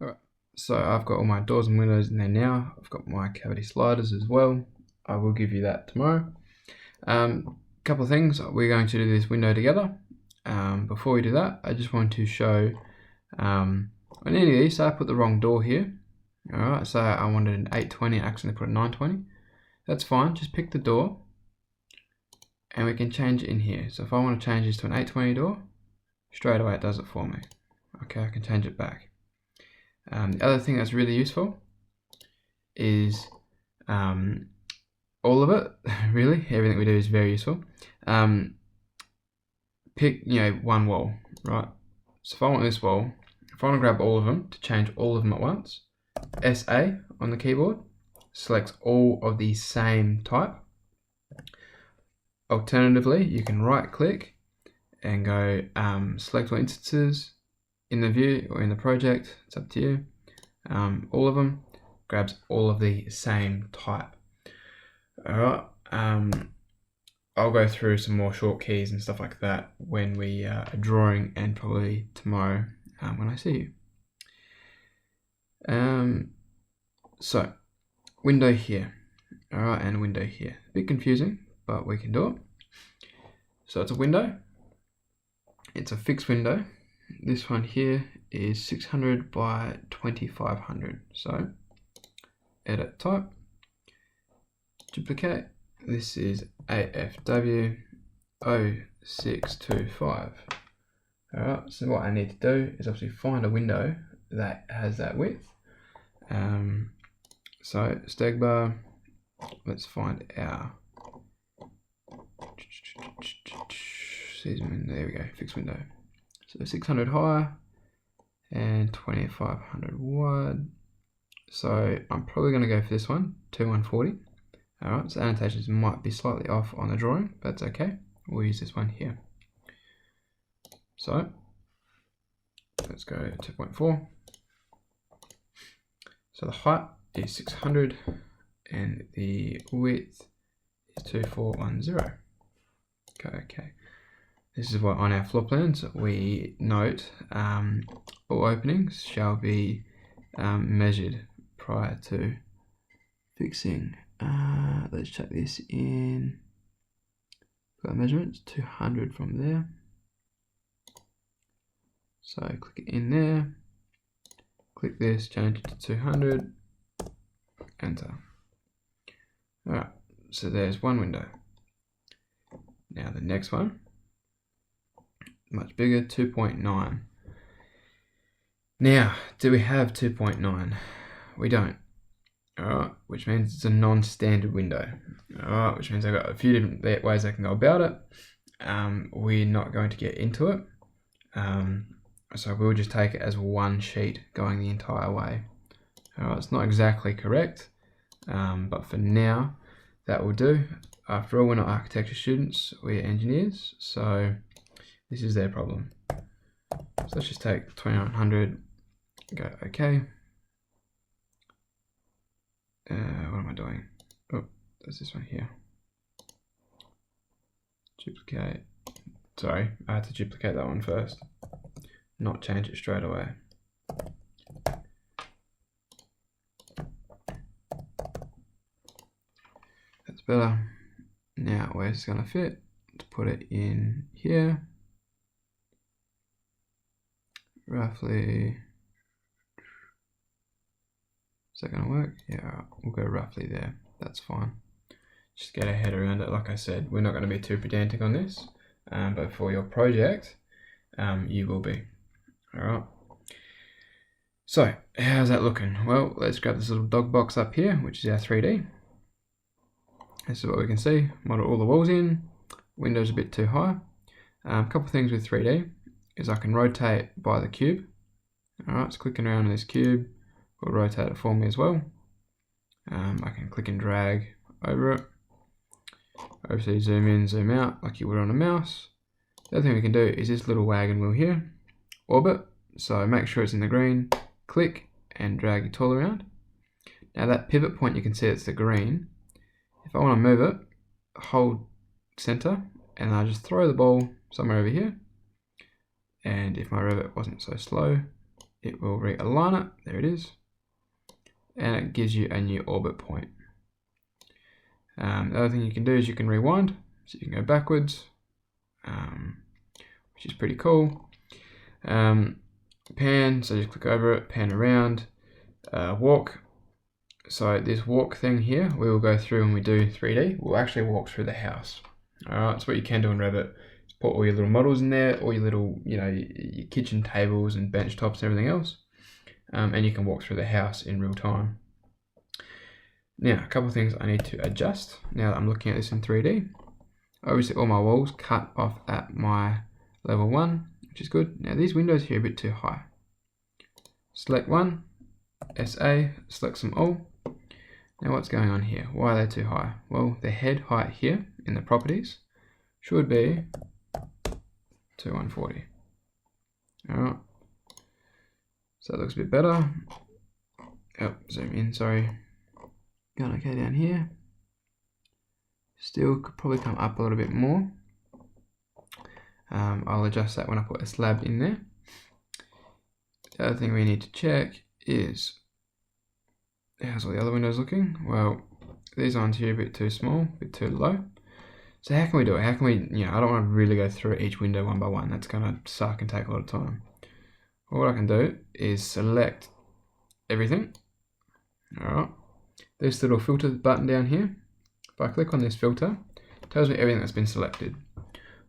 Alright, so I've got all my doors and windows in there now. I've got my cavity sliders as well. I will give you that tomorrow. Couple of things. We're going to do this window together. Before we do that, I just want to show on any of these, say I put the wrong door here. Alright, so I wanted an 820 and accidentally put a 920. That's fine, just pick the door and we can change it in here. So if I want to change this to an 820 door, straight away it does it for me. Okay, I can change it back. The other thing that's really useful is all of it, really, everything we do is very useful. Pick, one wall, right? So if I want this wall, if I want to grab all of them to change all of them at once, SA on the keyboard selects all of the same type. Alternatively, you can right click and go select all instances in the view or in the project, it's up to you. All of them grabs all of the same type. Alright, I'll go through some more short keys and stuff like that when we are drawing, and probably tomorrow when I see you. So, window here, alright, and window here. A bit confusing, but we can do it. So it's a window, it's a fixed window. This one here is 600 by 2500. So, edit type, duplicate. This is AFW 0625. Alright, so what I need to do is obviously find a window that has that width. So steg bar, let's find our season, there we go, fixed window. So 600 high and 2500 wide. So I'm probably going to go for this one, 2140. Alright, so annotations might be slightly off on the drawing, but that's okay. We'll use this one here. So let's go 2.4. So the height is 600 and the width is 2410. Okay. This is what on our floor plans we note all openings shall be measured prior to fixing. Let's check this in. Got measurements 200 from there. So click it in there. Click this, change it to 200. Enter. Alright, so there's one window. Now the next one, much bigger, 2.9. Now, do we have 2.9? We don't. Alright, which means it's a non-standard window. Alright, which means I've got a few different ways I can go about it. We're not going to get into it. So we'll just take it as one sheet going the entire way. Alright, it's not exactly correct, but for now, that will do. After all, we're not architecture students, we're engineers, so this is their problem. So let's just take 2900, go OK. What am I doing? Oh, there's this one here. Duplicate. Sorry, I had to duplicate that one first, not change it straight away. That's better. Now, where's it going to fit? To put it in here. Roughly. Is that going to work? Yeah, we'll go roughly there. That's fine. Just get our head around it. Like I said, we're not going to be too pedantic on this, but for your project, you will be. Alright. So, how's that looking? Well, let's grab this little dog box up here, which is our 3D. This is what we can see. Model all the walls in. Windows a bit too high. A couple of things with 3D is I can rotate by the cube. Alright, so clicking around on this cube will rotate it for me as well. I can click and drag over it. Obviously zoom in, zoom out like you would on a mouse. The other thing we can do is this little wagon wheel here, orbit. So make sure it's in the green, click and drag your tool around. Now that pivot point, you can see it's the green. If I want to move it, hold center and I just throw the ball somewhere over here. And if my Revit wasn't so slow, it will realign it. There it is. And it gives you a new orbit point. The other thing you can do is you can rewind, so you can go backwards, which is pretty cool. Pan, so just click over it, pan around. Walk, so this walk thing here, we will go through when we do 3D, we'll actually walk through the house. Alright, so what you can do in Revit is put all your little models in there, all your little, your kitchen tables and bench tops and everything else, and you can walk through the house in real time. Now, a couple of things I need to adjust now that I'm looking at this in 3D. Obviously all my walls cut off at my level 1, which is good. Now these windows here are a bit too high. Select one, SA, select them all. Now what's going on here? Why are they too high? Well, the head height here in the properties should be to 140. Alright, so that looks a bit better. Oh, zoom in, sorry. Going okay down here. Still could probably come up a little bit more. I'll adjust that when I put a slab in there. The other thing we need to check is, how's all the other windows looking? Well, these ones here are a bit too small, a bit too low. So how can we do it? How can we, I don't want to really go through each window one by one. That's going to suck and take a lot of time. Well, what I can do is select everything. Alright. This little filter button down here, if I click on this filter, it tells me everything that's been selected.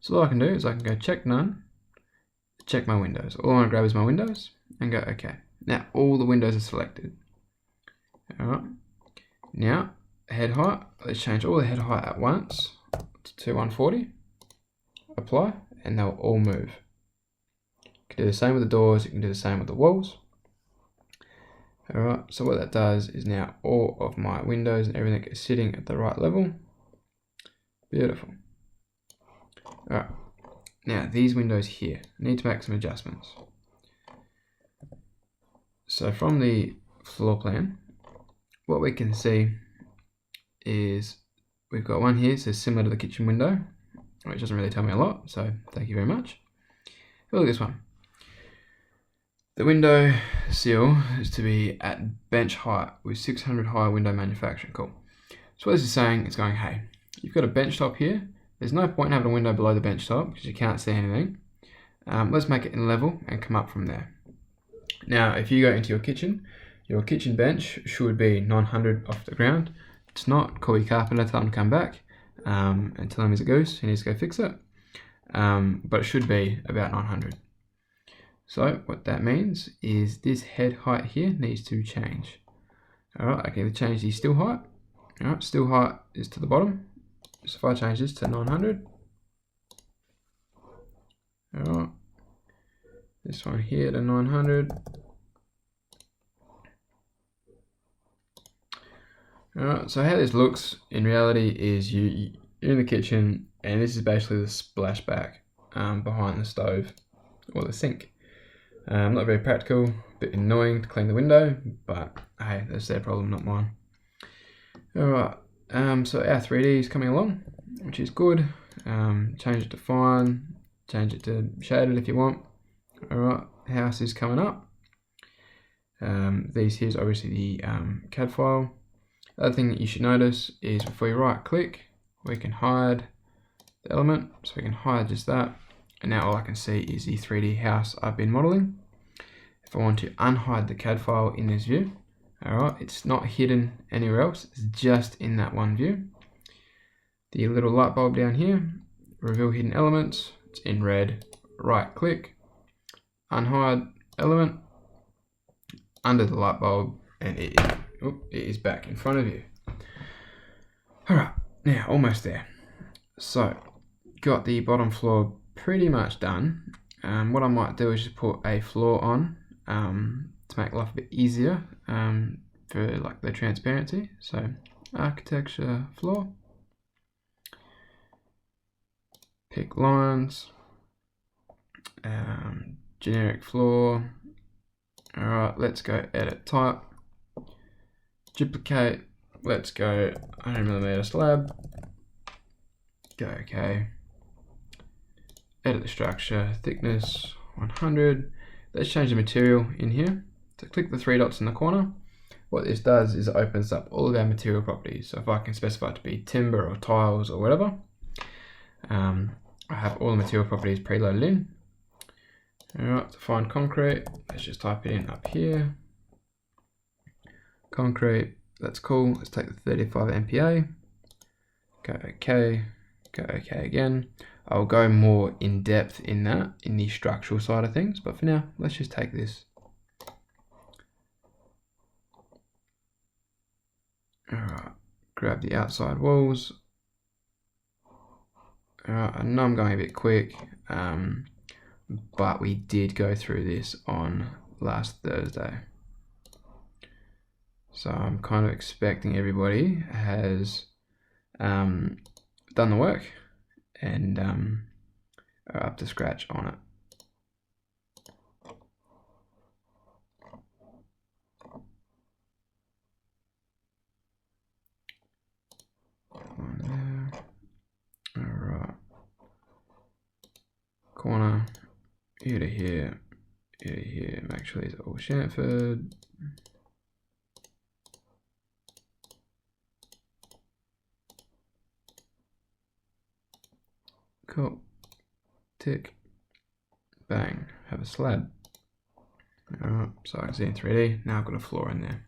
So all I can do is I can go check none, check my windows. All I want to grab is my windows and go okay. Now all the windows are selected. Alright. Now head height, let's change all the head height at once to 140. Apply, and they'll all move. You can do the same with the doors, you can do the same with the walls. Alright, so what that does is now all of my windows and everything is sitting at the right level. Beautiful. Alright, now these windows here, need to make some adjustments. So from the floor plan, what we can see is we've got one here, so similar to the kitchen window, which doesn't really tell me a lot, so thank you very much. Look at this one. The window sill is to be at bench height with 600 high window manufacturing. Cool. So what this is saying, it's going, hey, you've got a bench top here. There's no point in having a window below the bench top because you can't see anything. Let's make it in level and come up from there. Now, if you go into your kitchen bench should be 900 off the ground. It's not. Call your carpenter, tell him to come back and tell him he's a goose. He needs to go fix it. But it should be about 900. So what that means is this head height here needs to change. Alright, okay, we change the still height. Alright, still height is to the bottom. So if I change this to 900. Alright, this one here to 900. Alright, so how this looks in reality is you're in the kitchen and this is basically the splashback behind the stove or the sink. Not very practical, a bit annoying to clean the window, but hey, that's their problem, not mine. Alright, so our 3D is coming along, which is good. Change it to fine, change it to shaded if you want. Alright, house is coming up. These here's obviously the CAD file. The other thing that you should notice is before you right click, we can hide the element, so we can hide just that. And now all I can see is the 3D house I've been modeling. If I want to unhide the CAD file in this view, alright, it's not hidden anywhere else, it's just in that one view. The little light bulb down here, reveal hidden elements, it's in red, right click, unhide element, under the light bulb, and it is back in front of you. Alright, now almost there. So, got the bottom floor pretty much done. What I might do is just put a floor on to make life a bit easier for like the transparency. So architecture floor, pick lines, generic floor. Alright, let's go edit type, duplicate, let's go 100mm slab, go okay. Edit the structure, thickness 100. let's change the material in here. So click the 3 dots in the corner. What this does is it opens up all of our material properties. So if I can specify it to be timber or tiles or whatever, I have all the material properties preloaded in. Alright, to find concrete, let's just type it in up here. Concrete, that's cool. Let's take the 35 MPa. Go OK. Go OK again. I'll go more in depth in that, in the structural side of things, but for now, let's just take this. Alright, grab the outside walls. Alright, I know I'm going a bit quick, but we did go through this on last Thursday. So I'm kind of expecting everybody has done the work and are up to scratch on it. One there. Alright. Corner, here to here, here to here. Make sure these are all chamfered. Cool. Tick. Bang. Have a slab. Alright, so I can see in 3D. Now I've got a floor in there.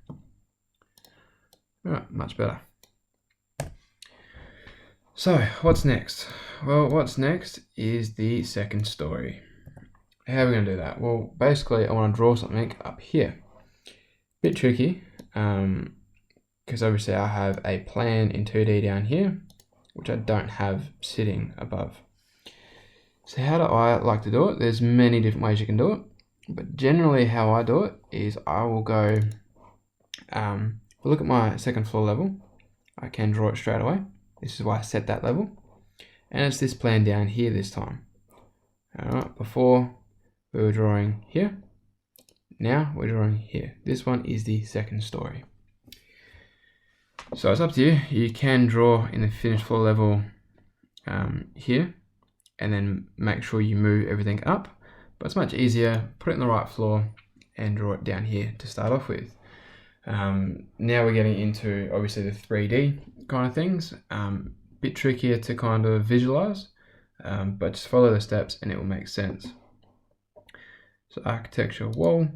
Alright, much better. So, what's next? Well, what's next is the second story. How are we going to do that? Well, basically, I want to draw something up here. Bit tricky, because obviously I have a plan in 2D down here, which I don't have sitting above. So how do I like to do it? There's many different ways you can do it, but generally how I do it is I will go, look at my second floor level. I can draw it straight away. This is why I set that level. And it's this plan down here this time. Alright, before we were drawing here. Now we're drawing here. This one is the second story. So it's up to you. You can draw in the finished floor level here, and then make sure you move everything up. But it's much easier, put it in the right floor and draw it down here to start off with. Now we're getting into obviously the 3D kind of things. Bit trickier to kind of visualize, but just follow the steps and it will make sense. So architecture wall.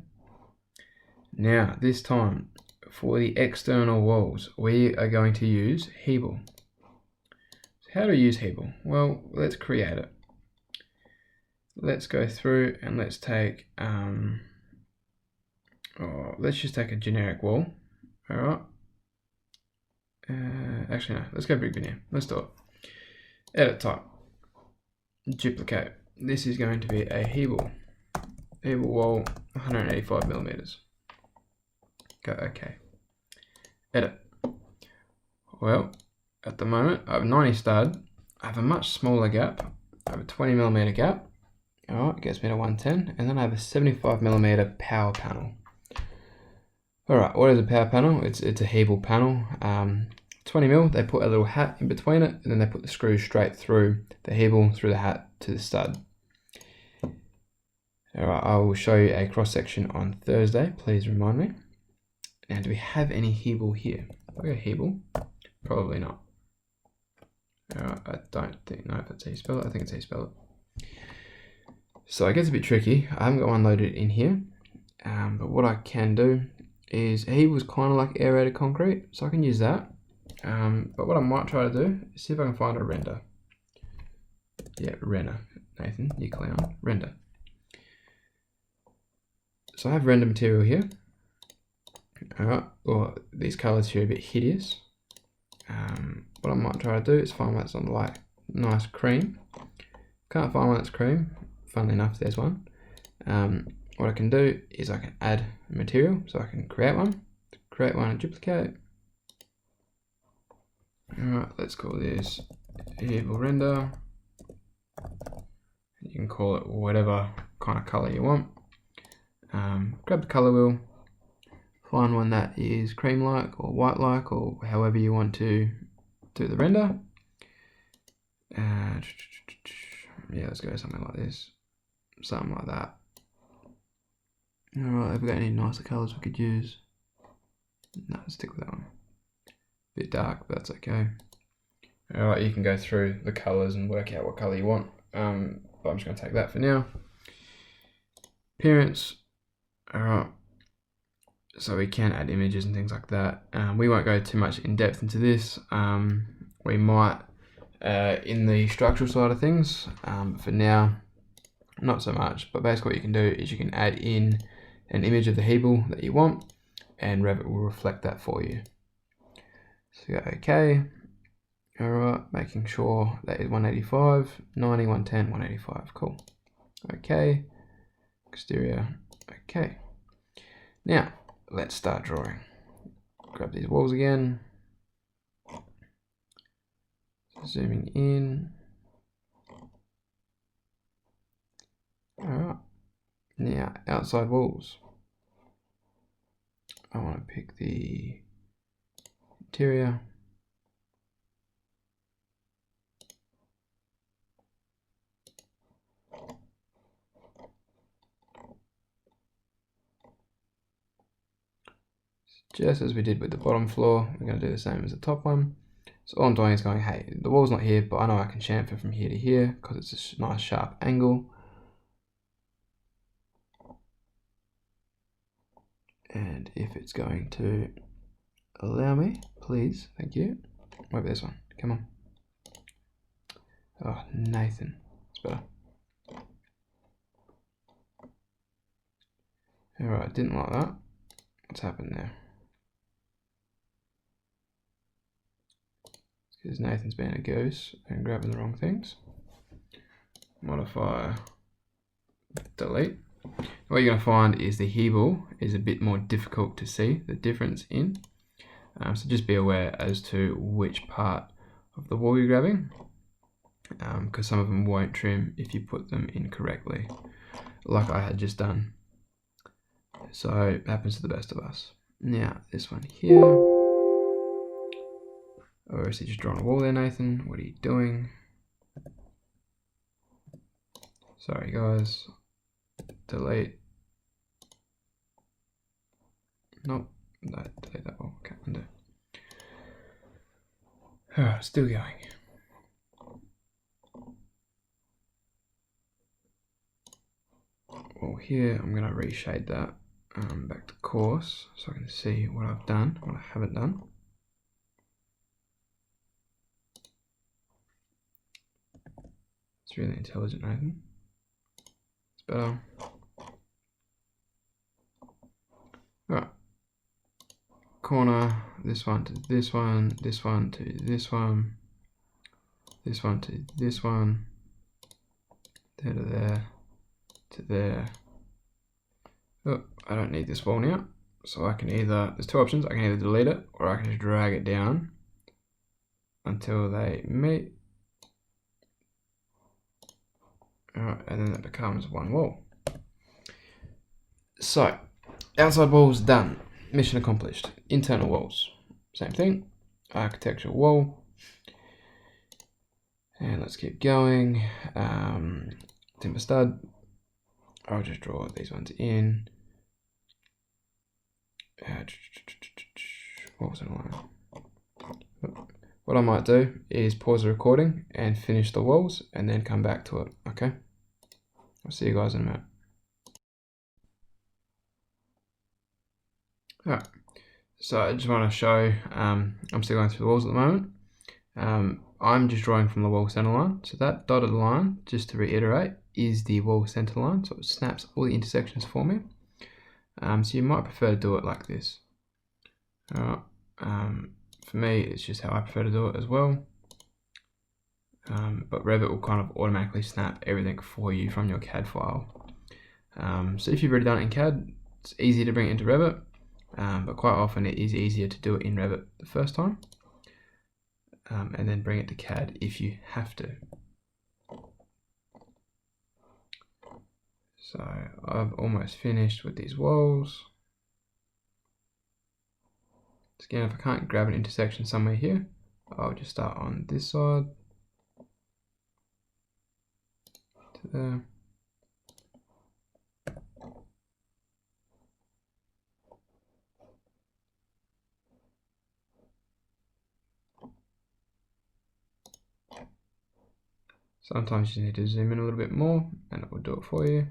Now this time for the external walls, we are going to use Hebel. So how do we use Hebel? Well, let's create it. Let's go through and let's take, let's just take a generic wall. All right. Actually, no, let's go big veneer. Let's do it. Edit type. Duplicate. This is going to be a Hebel. Hebel wall, 185 millimeters. Go OK. Edit. Well, at the moment, I have 90 stud. I have a much smaller gap. I have a 20 millimeter gap. Alright, gets me to 110. And then I have a 75 millimeter power panel. Alright, what is a power panel? It's a Hebel panel. 20 mil, they put a little hat in between it, and then they put the screws straight through the Hebel, through the hat to the stud. Alright, I will show you a cross section on Thursday, please remind me. Now, do we have any Hebel here? Do we have Hebel? Probably not. Alright, I don't think, no, if that's how you spell it, I think it's how you spell it. So it gets a bit tricky. I haven't got one loaded in here, but what I can do is Hebel is kind of like aerated concrete, so I can use that. But what I might try to do is see if I can find a render. Yeah, render. Nathan, you clown. Render. So I have render material here. Alright, well, these colors here are a bit hideous. What I might try to do is find one that's on like nice cream. Can't find one that's cream. Funnily enough, there's one. What I can do is I can add material, so I can create one and duplicate. Alright, let's call this Hebel render. You can call it whatever kind of color you want. Grab the color wheel, find one that is cream-like or white-like or however you want to do the render. Yeah, let's go something like this. Something like that. Alright, have we got any nicer colours we could use? No, stick with that one. Bit dark, but that's okay. Alright, you can go through the colours and work out what colour you want. But I'm just going to take that for now. Appearance. Alright. So we can add images and things like that. We won't go too much in depth into this. We might in the structural side of things. For now, not so much. But basically what you can do is you can add in an image of the Hebel that you want, and Revit will reflect that for you. So you go OK. Alright, making sure that is 185, 90, 110, 185. Cool. OK. Exterior. OK. Now, let's start drawing. Grab these walls again. Zooming in. Alright. Now, outside walls. I want to pick the interior. Just as we did with the bottom floor, we're going to do the same as the top one. So all I'm doing is going, hey, the wall's not here, but I know I can chamfer from here to here because it's a nice sharp angle. And if it's going to allow me, please, thank you. Maybe this one, come on. Oh, Nathan, it's better. Alright, didn't like that. What's happened there? Because Nathan's being a goose and grabbing the wrong things. Modify, delete. What you're going to find is the Hebel is a bit more difficult to see the difference in. So just be aware as to which part of the wall you're grabbing, because some of them won't trim if you put them incorrectly, like I had just done. So it happens to the best of us. Now this one here. Obviously just drawing a wall there, Nathan. What are you doing? Sorry guys. Delete. Nope. No, delete that wall. Okay, undo. Alright, still going. Well, here I'm going to reshade that back to coarse so I can see what I've done, what I haven't done. It's really intelligent, Nathan. It's better. Alright. Corner, this one to this one, this one to this one, this one to this one, there to there, to there. Oh, I don't need this wall now. So I can either, there's two options, I can either delete it or I can just drag it down until they meet. Alright, and then that becomes one wall. So, outside walls done. Mission accomplished. Internal walls, same thing. Architectural wall. And let's keep going. Timber stud. I'll just draw these ones in. What was it like? What I might do is pause the recording and finish the walls and then come back to it, okay? I'll see you guys in a minute. Alright, so I just want to show, I'm still going through the walls at the moment. I'm just drawing from the wall center line. So that dotted line, just to reiterate, is the wall center line. So it snaps all the intersections for me. So you might prefer to do it like this. Alright, for me, it's just how I prefer to do it as well. But Revit will kind of automatically snap everything for you from your CAD file. So if you've already done it in CAD, it's easy to bring it into Revit, but quite often it is easier to do it in Revit the first time, and then bring it to CAD if you have to. So I've almost finished with these walls. Again, if I can't grab an intersection somewhere here, I'll just start on this side to there. Sometimes you need to zoom in a little bit more and it will do it for you.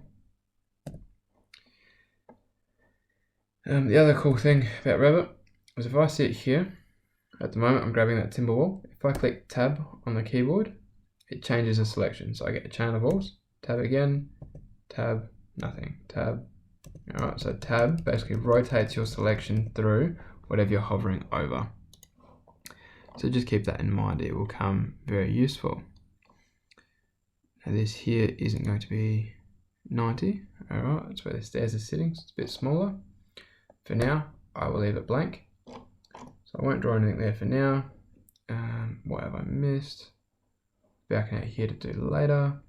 The other cool thing about Revit is if I sit here, at the moment I'm grabbing that timber wall. If I click tab on the keyboard, it changes the selection. So I get a chain of walls, tab again, tab, nothing, tab. Alright, so tab basically rotates your selection through whatever you're hovering over. So just keep that in mind, it will come very useful. Now this here isn't going to be 90, alright, that's where the stairs are sitting, so it's a bit smaller. For now, I will leave it blank. So I won't draw anything there for now. What have I missed? Backing out here to do later.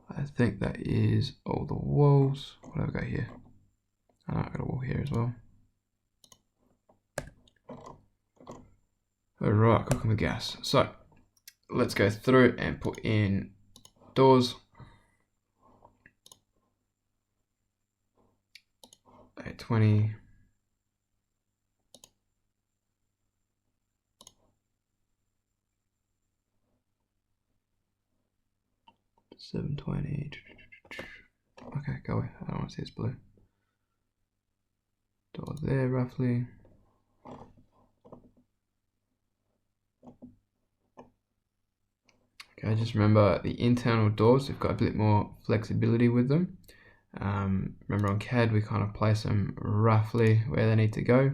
I think that is all the walls. What have I got here? I know I've got a wall here as well. Alright, cooking with gas. So let's go through and put in doors. 820. $720. Okay, go away. I don't want to see this blue. Door there roughly. Okay, just remember the internal doors, we've got a bit more flexibility with them. Remember on CAD we kind of place them roughly where they need to go,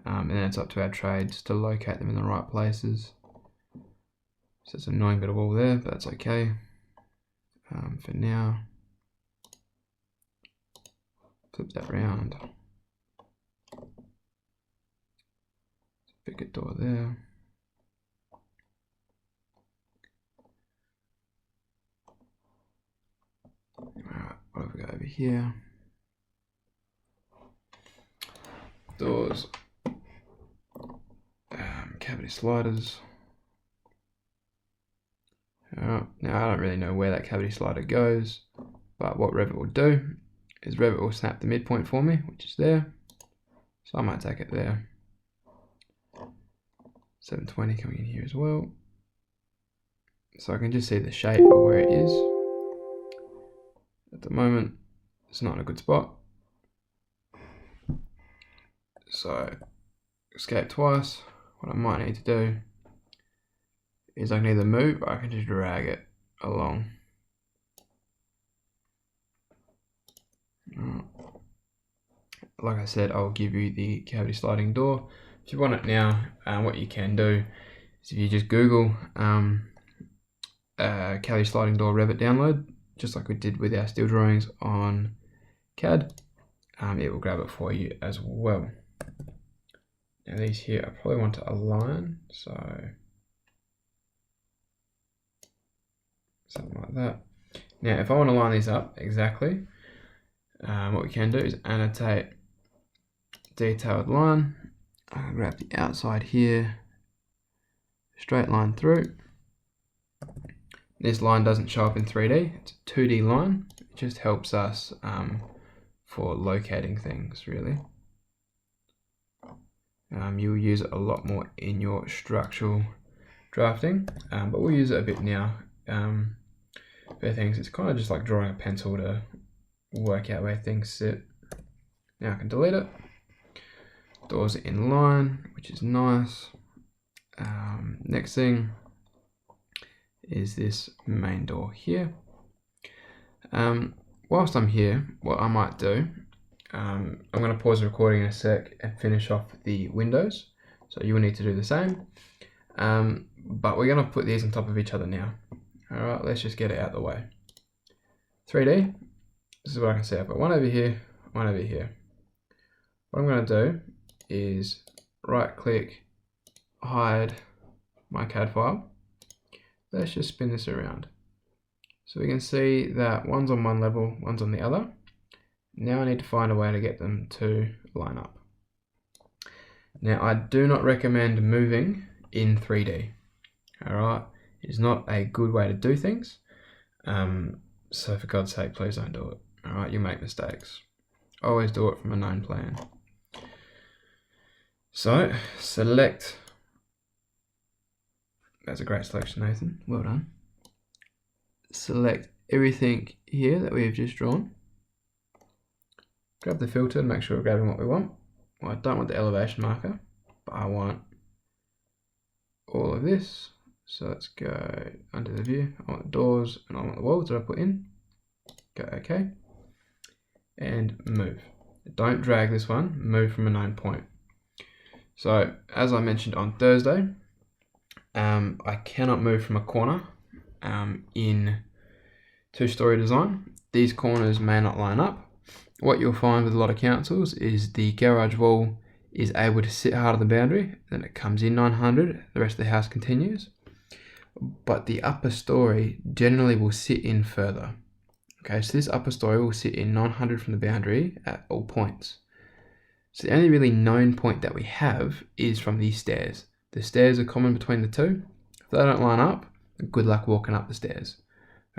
and then it's up to our trades to locate them in the right places. So it's an annoying bit of wall there, but that's okay. For now, flip that round. Pick a door there. Alright, what have we got over here? Doors, cavity sliders. Now I don't really know where that cavity slider goes, but what Revit will do is Revit will snap the midpoint for me, which is there. So I might take it there. 720 coming in here as well. So I can just see the shape of where it is. At the moment, it's not in a good spot. So escape twice. What I might need to do is I can either move or I can just drag it along. Like I said, I'll give you the cavity sliding door. If you want it now, what you can do is if you just Google cavity sliding door Revit download, just like we did with our steel drawings on CAD, it will grab it for you as well. Now these here I probably want to align, so something like that. Now if I want to line these up exactly, what we can do is annotate detailed line. I can grab the outside here, straight line through. This line doesn't show up in 3D, it's a 2D line. It just helps us for locating things really. You'll use it a lot more in your structural drafting, but we'll use it a bit now. For things, it's kind of just like drawing a pencil to work out where things sit. Now I can delete it. Doors are in line, which is nice. Next thing is this main door here. Whilst I'm here, what I might do, I'm going to pause the recording in a sec and finish off the windows. So you will need to do the same. But we're going to put these on top of each other now. Alright, let's just get it out of the way. 3D, this is what I can see. I've got one over here, one over here. What I'm going to do is right click, hide my CAD file. Let's just spin this around. So we can see that one's on one level, one's on the other. Now I need to find a way to get them to line up. Now I do not recommend moving in 3D. Alright, it's not a good way to do things. So for God's sake, please don't do it. Alright, you make mistakes. Always do it from a known plan. So select, that's a great selection, Nathan, well done. select everything here that we have just drawn. Grab the filter to make sure we're grabbing what we want. Well, I don't want the elevation marker, but I want all of this. So let's go under the view. I want the doors and I want the walls that I put in. Go OK. And move. Don't drag this one, move from a known point. So as I mentioned on Thursday, I cannot move from a corner in two-story design. These corners may not line up. What you'll find with a lot of councils is the garage wall is able to sit hard on the boundary, then it comes in 900, the rest of the house continues. But the upper story generally will sit in further. Okay, so this upper story will sit in 900 from the boundary at all points. So the only really known point that we have is from these stairs. The stairs are common between the two. If they don't line up, good luck walking up the stairs.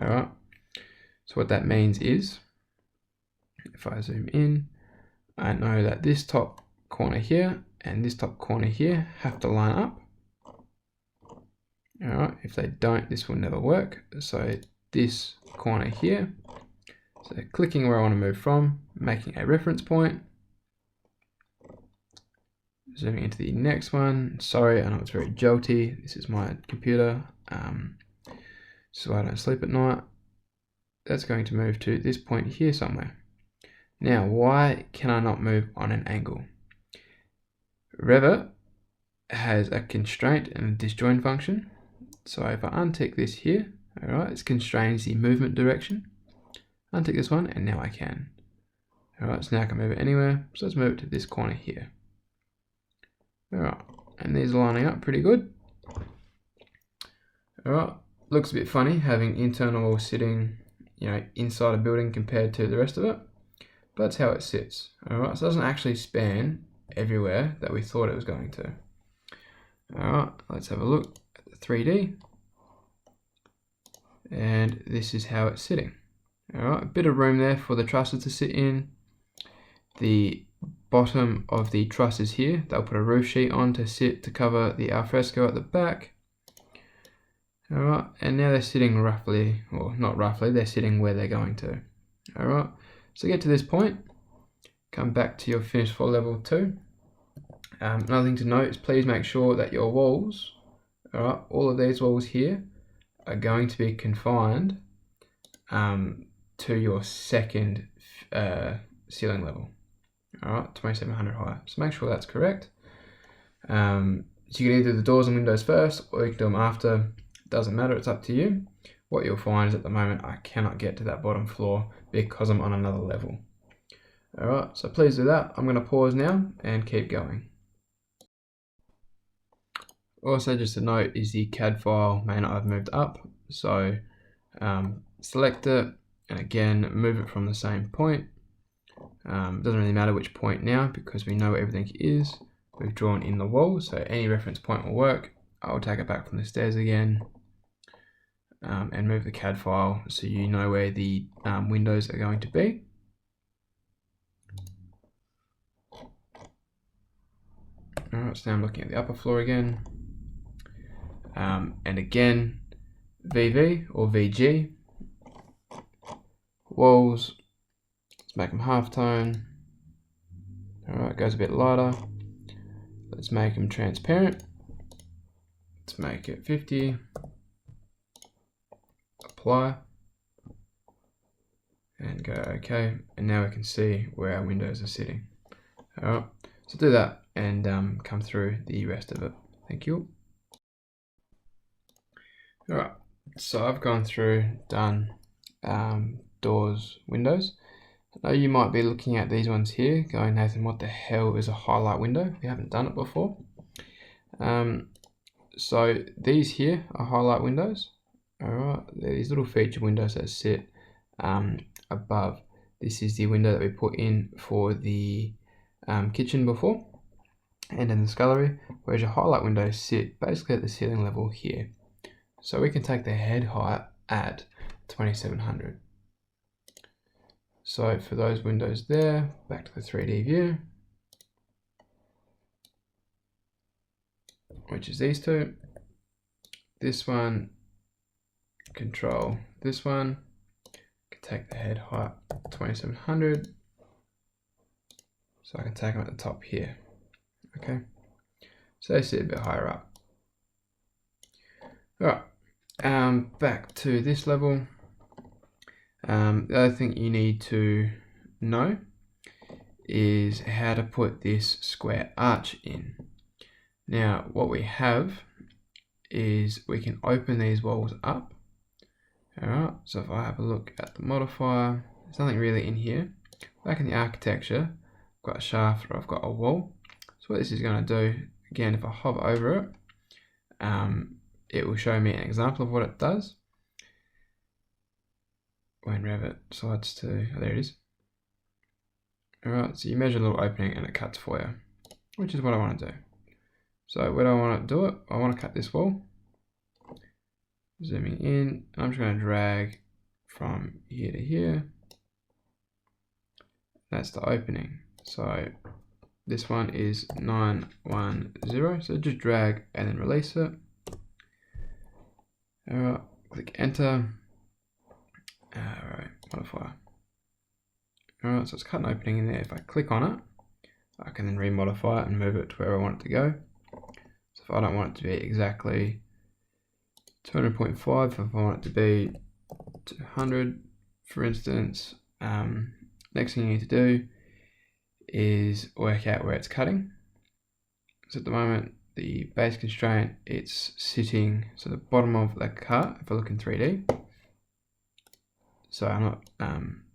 All right. So what that means is, if I zoom in, I know that this top corner here and this top corner here have to line up. All right. If they don't, this will never work. So this corner here, so clicking where I want to move from, making a reference point, zooming into the next one. Sorry, I know it's very jolty. This is my computer, so I don't sleep at night. That's going to move to this point here somewhere. Now, why can I not move on an angle? Revit has a constraint and a disjoin function. So if I untick this here, all right, it constrains the movement direction. Untick this one, and now I can. All right, so now I can move it anywhere. So let's move it to this corner here. All right, and these are lining up pretty good. All right, looks a bit funny having internal walls sitting, inside a building compared to the rest of it, but that's how it sits. All right, so it doesn't actually span everywhere that we thought it was going to. All right, let's have a look at the 3D, and this is how it's sitting. All right, a bit of room there for the trusses to sit in. The bottom of the trusses here, they'll put a roof sheet on to cover the alfresco at the back. All right, and now they're sitting roughly, or not roughly, they're sitting where they're going to. All right, so get to this point, come back to your finished for level 2. Another thing to note is please make sure that your walls, all right, all of these walls here are going to be confined to your second ceiling level. All right, 2700 high. So make sure that's correct. So you can either do the doors and windows first, or you can do them after. Doesn't matter, it's up to you. What you'll find is at the moment I cannot get to that bottom floor because I'm on another level. All right, so please do that. I'm going to pause now and keep going. Also, just a note is the CAD file may not have moved up, so select it and again move it from the same point. It doesn't really matter which point now because we know where everything is. We've drawn in the wall, so any reference point will work. I'll take it back from the stairs again and move the CAD file so you know where the windows are going to be. Alright, so now I'm looking at the upper floor again. And again, VV or VG. Walls, let's make them halftone. Alright, goes a bit lighter. Let's make them transparent. Let's make it 50. Apply. And go OK. And now we can see where our windows are sitting. Alright, so do that and come through the rest of it. Thank you. Alright, so I've gone through, done doors, windows. I know you might be looking at these ones here going, Nathan, what the hell is a highlight window? We haven't done it before. So these here are highlight windows. Alright, they're these little feature windows that sit above. This is the window that we put in for the kitchen before and in the scullery, whereas your highlight windows sit basically at the ceiling level here. So we can take the head height at 2700. So for those windows there, back to the 3D view, which is these two. This one, control this one. I can take the head height 2700. So I can take them at the top here. Okay. So they sit a bit higher up. Alright. Back to this level. The other thing you need to know is how to put this square arch in. Now, what we have is we can open these walls up. Alright, so if I have a look at the modifier, there's nothing really in here. Back in the architecture, I've got a shaft or I've got a wall. So what this is going to do, again, if I hover over it, it will show me an example of what it does. When Revit slides to, oh, there it is. Alright, so you measure a little opening and it cuts for you, which is what I want to do. So where do I want to do it? I want to cut this wall. Zooming in, I'm just going to drag from here to here. That's the opening. So this one is 910. So just drag and then release it. Alright, click enter. Alright, modifier. Alright, so it's cut an opening in there. If I click on it, I can then remodify it and move it to where I want it to go. So if I don't want it to be exactly 200.5, if I want it to be 200, for instance, next thing you need to do is work out where it's cutting. So at the moment, the base constraint, it's sitting, so the bottom of the cut, if I look in 3D, so I'm not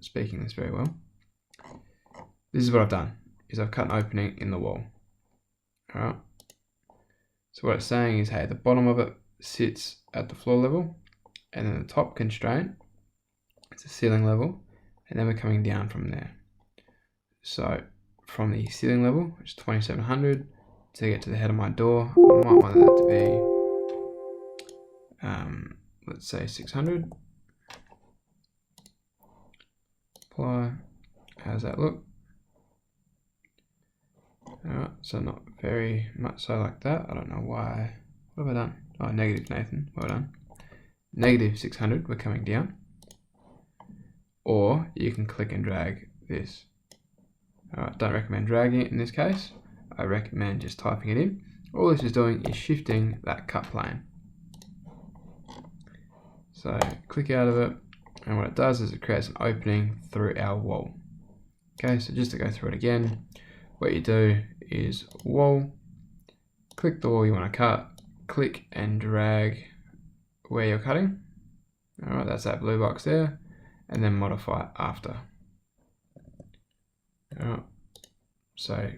speaking this very well. This is what I've done, is I've cut an opening in the wall. Alright. So what it's saying is, hey, the bottom of it sits at the floor level, and then the top constraint, it's a ceiling level, and then we're coming down from there. So from the ceiling level, which is 2700, to get to the head of my door, I might want that to be, let's say 600. Apply. How does that look? Alright, so not very much so like that. I don't know why. What have I done? Oh, negative, Nathan. Well done. Negative 600, we're coming down. Or you can click and drag this. Alright, don't recommend dragging it in this case. I recommend just typing it in. All this is doing is shifting that cut plane. So click out of it, and what it does is it creates an opening through our wall. Okay, so just to go through it again, what you do is wall, click the wall you want to cut, click and drag where you're cutting. Alright, that's that blue box there, and then modify after. Alright, so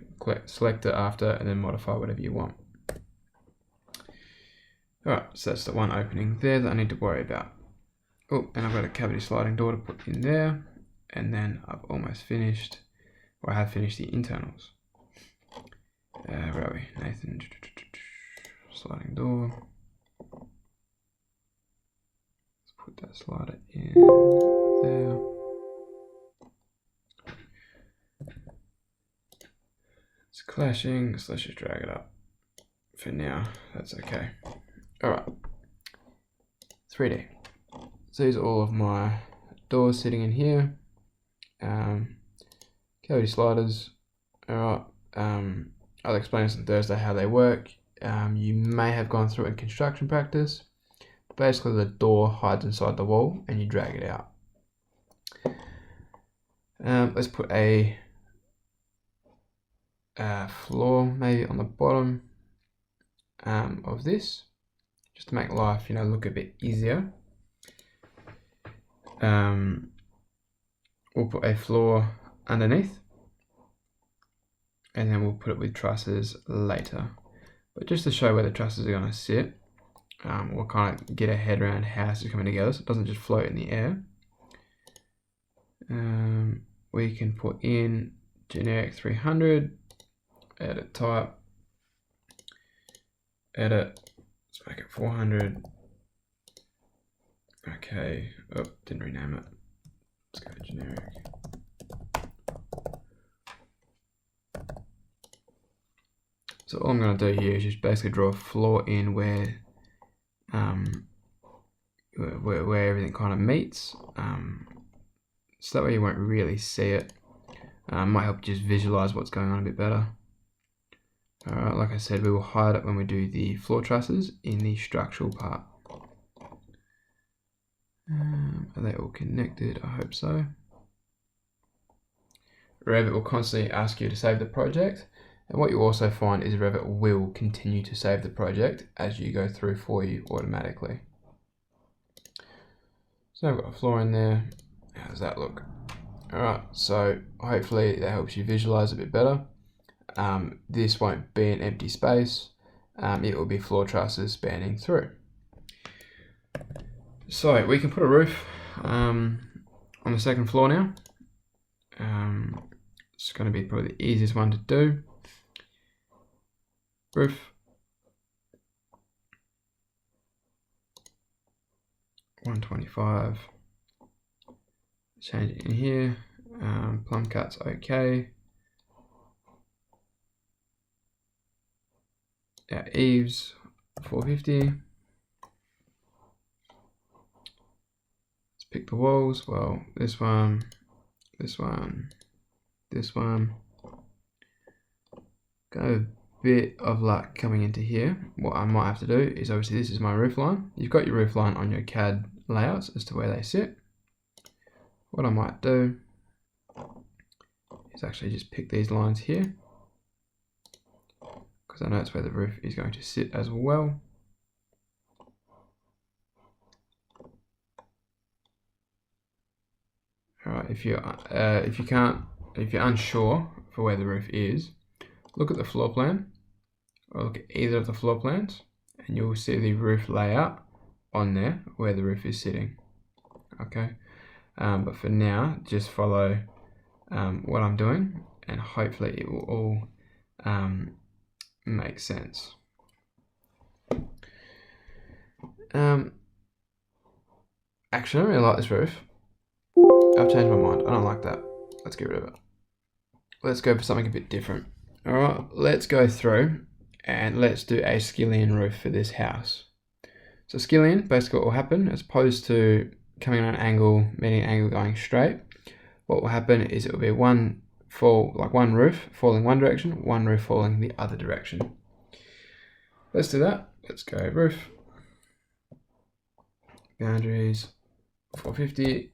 select it after and then modify whatever you want. Alright, so that's the one opening there that I need to worry about. Oh, and I've got a cavity sliding door to put in there, and then I've almost finished, or I have finished the internals. Where are we? Nathan, sliding door. Let's put that slider in there. It's clashing, so let's just drag it up. For now, that's okay. Alright, 3D. So these are all of my doors sitting in here. Cavity sliders. Alright, I'll explain this on Thursday how they work. You may have gone through it in construction practice. Basically, the door hides inside the wall and you drag it out. Let's put a floor maybe on the bottom of this, just to make life, look a bit easier. We'll put a floor underneath, and then we'll put it with trusses later. But just to show where the trusses are going to sit, we'll kind of get a head around how this is coming together, so it doesn't just float in the air. We can put in generic 300, edit type, edit, let's make it 400. Okay, oh, didn't rename it. Let's go generic. So all I'm going to do here is just basically draw a floor in where where everything kind of meets. So that way you won't really see it. Might help just visualize what's going on a bit better. Alright, like I said, we will hide it when we do the floor trusses in the structural part. Are they all connected? I hope so. Revit will constantly ask you to save the project, and what you also find is Revit will continue to save the project as you go through for you automatically. So I've got a floor in there. How does that look? Alright, so hopefully that helps you visualize a bit better. This won't be an empty space. It will be floor trusses spanning through. So we can put a roof on the second floor now. It's going to be probably the easiest one to do. Roof. $125. Change it in here. Plumb cut's okay. Our eaves, $450. Let's pick the walls. Well, this one, this one, this one. Got a bit of luck coming into here. What I might have to do is, obviously this is my roof line. You've got your roof line on your CAD layouts as to where they sit. What I might do is actually just pick these lines here, because I know that's where the roof is going to sit as well. Alright, if you're unsure for where the roof is, look at the floor plan, or look at either of the floor plans, and you'll see the roof layout on there where the roof is sitting. Okay, but for now, just follow what I'm doing, and hopefully it will all make sense. Actually, I don't really like this roof. I've changed my mind. I don't like that. Let's get rid of it. Let's go for something a bit different. Alright, let's go through and let's do a skillion roof for this house. So skillion, basically what will happen, as opposed to coming on an angle, meeting an angle going straight, what will happen is it will be one roof falling one direction, one roof falling the other direction. Let's do that. Let's go roof. Boundaries, 450.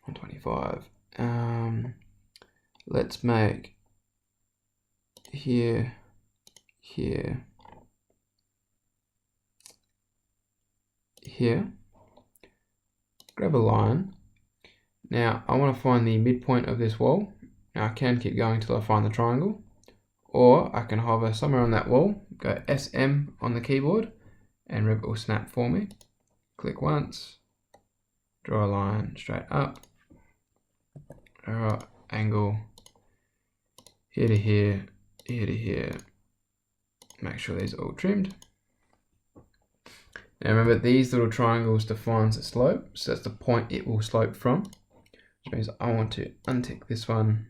125. Let's make here, here, here. Grab a line. Now I want to find the midpoint of this wall. Now I can keep going till I find the triangle, or I can hover somewhere on that wall, go SM on the keyboard, and Revit will snap for me. Click once, draw a line straight up. Alright, angle here to here, here to here. Make sure these are all trimmed. Now remember, these little triangles defines the slope, so that's the point it will slope from. Which means I want to untick this one,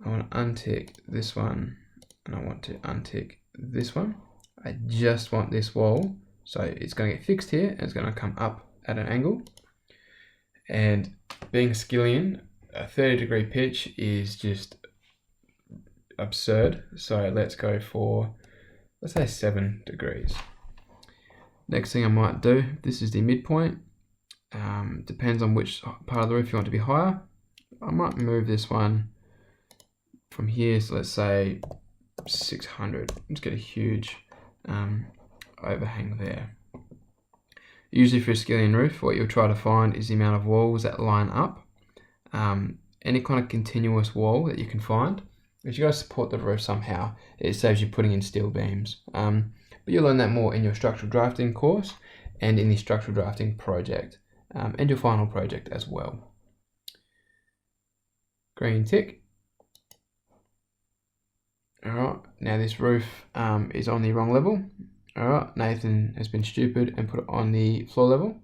I want to untick this one, and I want to untick this one. I just want this wall, so it's going to get fixed here, and it's going to come up at an angle. And being a skillion, a 30-degree pitch is just absurd. So let's go for, let's say 7 degrees. Next thing I might do, this is the midpoint. Depends on which part of the roof you want to be higher. I might move this one from here, so let's say 600. Let's get a huge overhang there. Usually for a skillion roof, what you'll try to find is the amount of walls that line up. Any kind of continuous wall that you can find. If you guys support the roof somehow, it saves you putting in steel beams. But you'll learn that more in your structural drafting course and in the structural drafting project, and your final project as well. Green tick. Alright, now this roof is on the wrong level. Alright, Nathan has been stupid and put it on the floor level.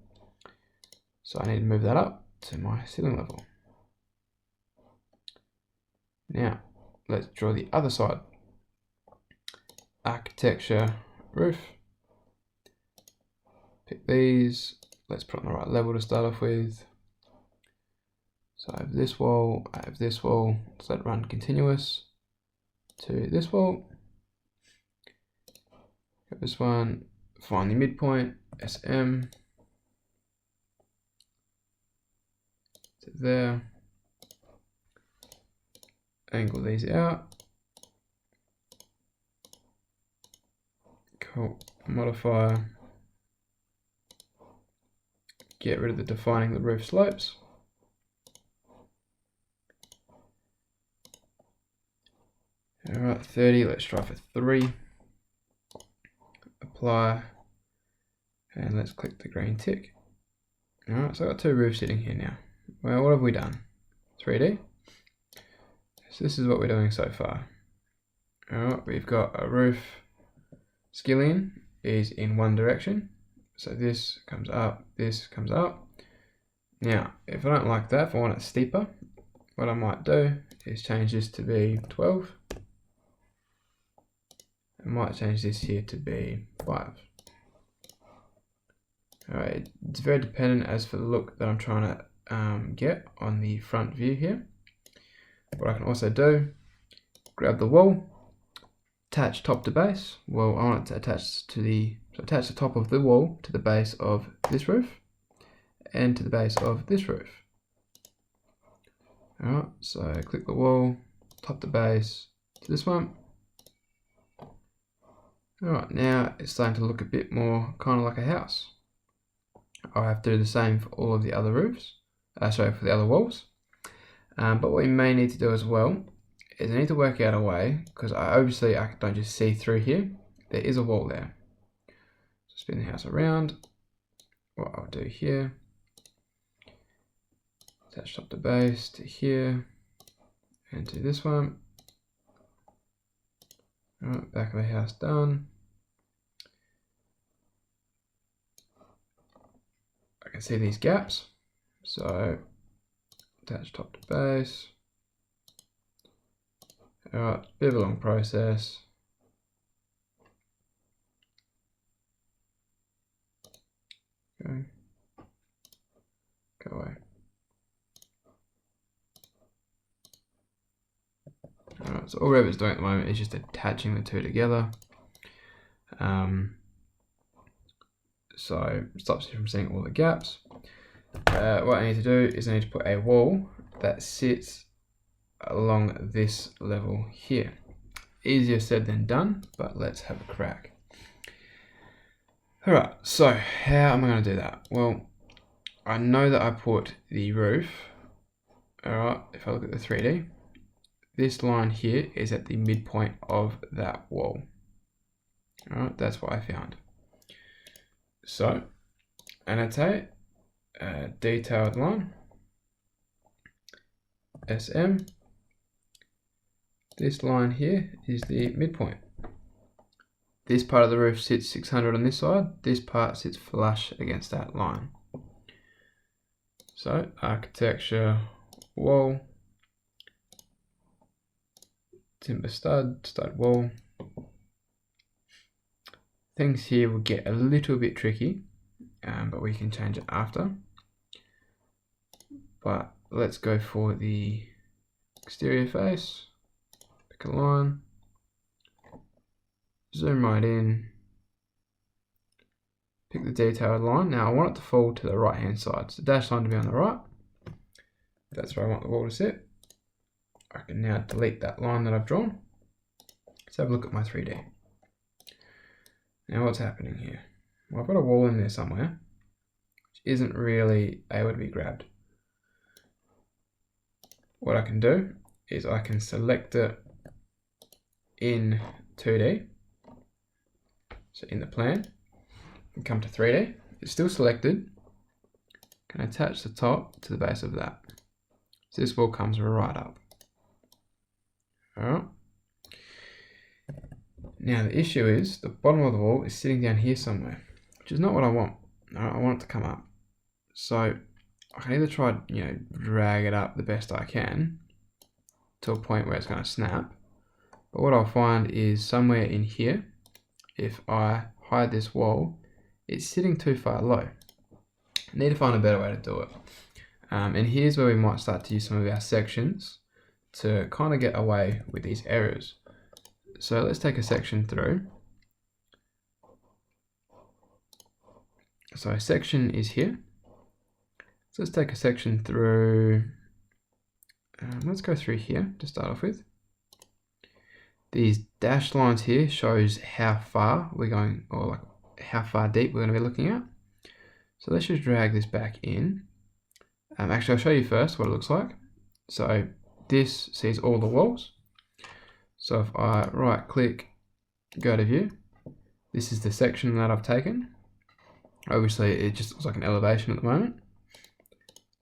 So I need to move that up to my ceiling level. Now, let's draw the other side. Architecture, roof. Pick these. Let's put on the right level to start off with. So I have this wall, I have this wall, so let it run continuous to this wall. Got this one, find the midpoint, SM, to there, angle these out. Cool, modifier, get rid of the defining the roof slopes. Alright, 30, let's try for 3. Apply, and let's click the green tick. Alright, so I've got 2 roofs sitting here now. Well, what have we done? 3D. So this is what we're doing so far. Alright, we've got a roof skillion is in one direction. So this comes up, this comes up. Now, if I don't like that, if I want it steeper, what I might do is change this to be 12. I might change this here to be 5. Alright, it's very dependent as for the look that I'm trying to get on the front view here. What I can also do, grab the wall, attach top to base. Well, I want it to attach to attach the top of the wall to the base of this roof and to the base of this roof. Alright, so click the wall, top to base to this one. Alright, now it's starting to look a bit more kind of like a house. I'll have to do the same for all of the other roofs, for the other walls. But what we may need to do as well is I need to work out a way, because obviously I don't just see through here, there is a wall there. So spin the house around. What I'll do here, attach top to base to here and to this one. Alright, back of the house done. I can see these gaps, so attach top to base. Alright, bit of a long process. Okay. Go away. Alright, so all Revit's doing at the moment is just attaching the two together. So it stops you from seeing all the gaps. What I need to do is I need to put a wall that sits along this level here. Easier said than done, but let's have a crack. Alright, so how am I going to do that? Well, I know that I put the roof, alright, if I look at the 3D, this line here is at the midpoint of that wall. Alright, that's what I found. So, annotate, detailed line, SM. This line here is the midpoint. This part of the roof sits 600 on this side, this part sits flush against that line. So, architecture, wall, timber stud, stud wall. Things here will get a little bit tricky, but we can change it after. But let's go for the exterior face, pick a line, zoom right in, pick the detailed line. Now I want it to fall to the right hand side, so the dash line to be on the right. That's where I want the wall to sit. I can now delete that line that I've drawn. Let's have a look at my 3D. Now what's happening here? Well, I've got a wall in there somewhere, which isn't really able to be grabbed. What I can do is I can select it in 2D, so in the plan, and come to 3D. It's still selected. Can attach the top to the base of that. So this wall comes right up. Alright. Now the issue is the bottom of the wall is sitting down here somewhere, which is not what I want. I want it to come up. So I can either try, drag it up the best I can to a point where it's going to snap. But what I'll find is somewhere in here, if I hide this wall, it's sitting too far low. I need to find a better way to do it. And here's where we might start to use some of our sections to kind of get away with these errors. So let's take a section through. So a section is here. So let's take a section through. Let's go through here to start off with. These dashed lines here shows how far we're going, or like how far deep we're going to be looking at. So let's just drag this back in. Actually, I'll show you first what it looks like. So this sees all the walls. So if I right click, go to view, this is the section that I've taken. Obviously it just looks like an elevation at the moment.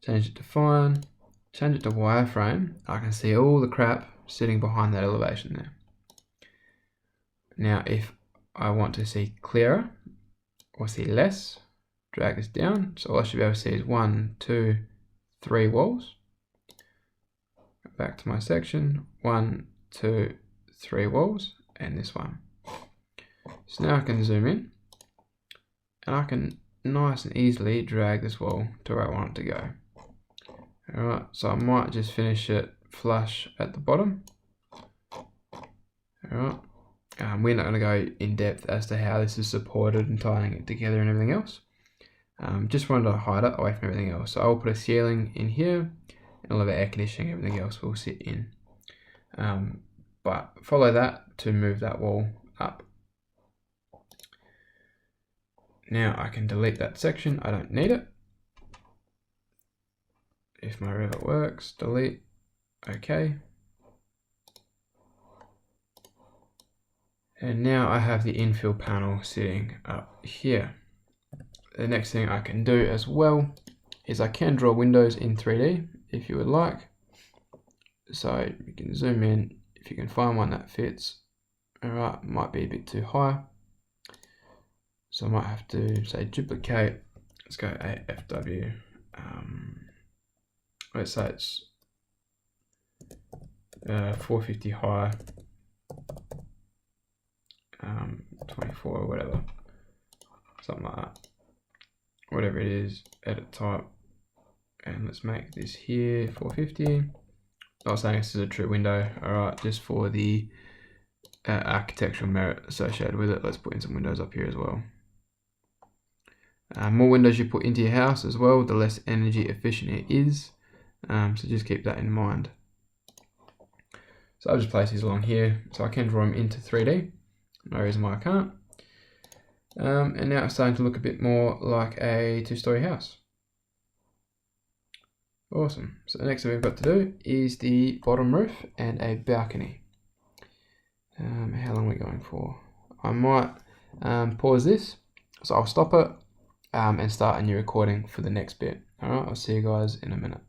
Change it to fine, change it to wireframe. I can see all the crap sitting behind that elevation there. Now if I want to see clearer or see less, drag this down. So all I should be able to see is 1, 2, 3 walls. Back to my section, 1, 2, 3 walls, and this one. So now I can zoom in, and I can nice and easily drag this wall to where I want it to go. Alright, so I might just finish it flush at the bottom. Alright, we're not going to go in depth as to how this is supported and tying it together and everything else. Just wanted to hide it away from everything else. So I'll put a ceiling in here, and all of our air conditioning, everything else will sit in. But follow that to move that wall up. Now I can delete that section, I don't need it. If my Revit works, delete, okay. And now I have the infill panel sitting up here. The next thing I can do as well is I can draw windows in 3D if you would like. So you can zoom in if you can find one that fits. Alright, might be a bit too high. So I might have to say duplicate. Let's go AFW. Let's say it's 450 high, 24 or whatever. Something like that. Whatever it is, edit type, and let's make this here 450. Not saying this is a true window, alright, just for the architectural merit associated with it, let's put in some windows up here as well. More windows you put into your house as well, the less energy efficient it is, so just keep that in mind. So I'll just place these along here, so I can draw them into 3D, no reason why I can't. And now it's starting to look a bit more like a 2-story house. Awesome. So the next thing we've got to do is the bottom roof and a balcony. How long are we going for? I might pause this, so I'll stop it and start a new recording for the next bit. Alright, I'll see you guys in a minute.